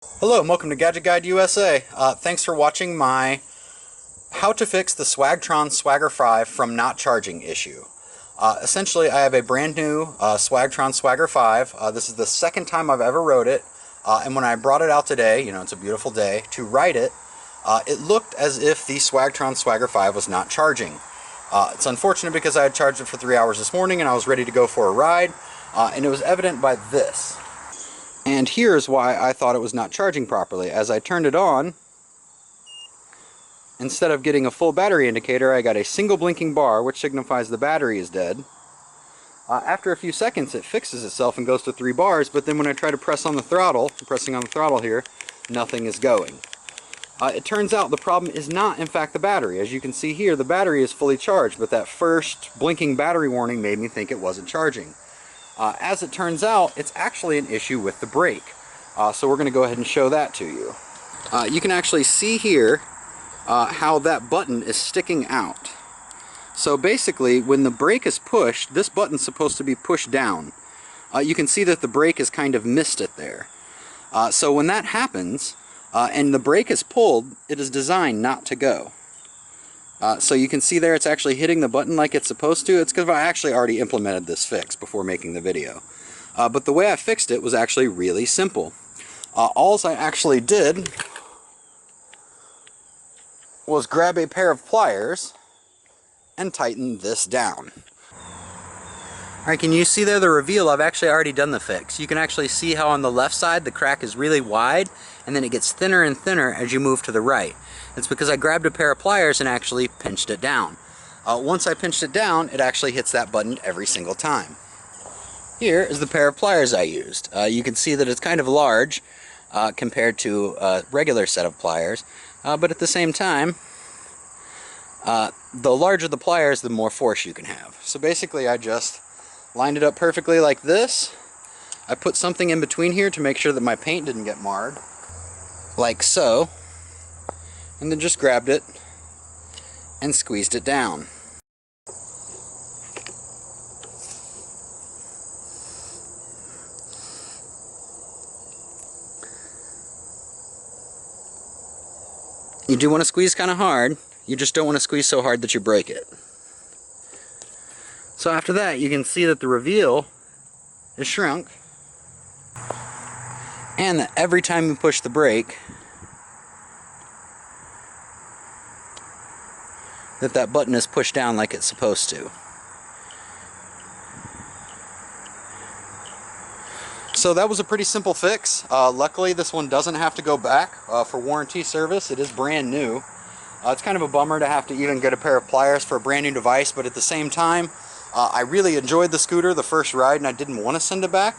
Hello and welcome to Gadget Guide USA. Thanks for watching my how to fix the Swagtron Swagger 5 from not charging issue. Essentially, I have a brand new Swagtron Swagger 5. This is the second time I've ever rode it, and when I brought it out today, it's a beautiful day, to ride it, it looked as if the Swagtron Swagger 5 was not charging. It's unfortunate because I had charged it for 3 hours this morning and I was ready to go for a ride, and it was evident by this. And here's why I thought it was not charging properly. As I turned it on, instead of getting a full battery indicator, I got a single blinking bar, which signifies the battery is dead. After a few seconds, it fixes itself and goes to 3 bars, but then when I try to press on the throttle, pressing on the throttle here, nothing is going. It turns out the problem is not, in fact, the battery. As you can see here, the battery is fully charged, but that first blinking battery warning made me think it wasn't charging. As it turns out, it's actually an issue with the brake. So we're going to go ahead and show that to you. You can actually see here how that button is sticking out. So basically, when the brake is pushed, this button's supposed to be pushed down. You can see that the brake is kind of missed it there. So when that happens, and the brake is pulled, it is designed not to go. So you can see there it's actually hitting the button like it's supposed to. It's because I actually already implemented this fix before making the video. But the way I fixed it was actually really simple. All I actually did was grab a pair of pliers and tighten this down. Alright, can you see there the reveal? I've actually already done the fix. You can actually see how on the left side the crack is really wide and then it gets thinner and thinner as you move to the right. It's because I grabbed a pair of pliers and actually pinched it down. Once I pinched it down, it actually hits that button every single time. Here is the pair of pliers I used. You can see that it's kind of large compared to a regular set of pliers, but at the same time, the larger the pliers, the more force you can have. So basically I just lined it up perfectly like this. I put something in between here to make sure that my paint didn't get marred, like so, and then just grabbed it and squeezed it down. You do want to squeeze kind of hard, you just don't want to squeeze so hard that you break it. So after that, you can see that the reveal is shrunk, and that every time you push the brake, that button is pushed down like it's supposed to. So that was a pretty simple fix. Luckily, this one doesn't have to go back for warranty service. It is brand new. It's kind of a bummer to have to even get a pair of pliers for a brand new device, but at the same time, I really enjoyed the scooter the first ride and I didn't want to send it back.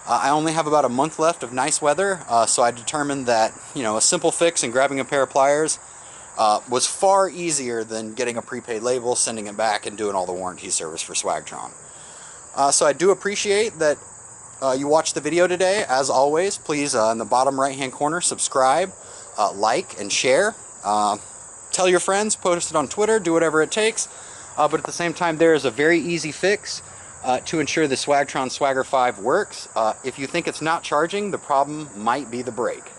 I only have about a month left of nice weather, so I determined that a simple fix and grabbing a pair of pliers was far easier than getting a prepaid label, sending it back, and doing all the warranty service for Swagtron. So I do appreciate that you watched the video today. As always, please, in the bottom right hand corner, subscribe, like, and share. Tell your friends, post it on Twitter, do whatever it takes. But at the same time, there is a very easy fix to ensure the Swagtron Swagger 5 works. If you think it's not charging, the problem might be the brake.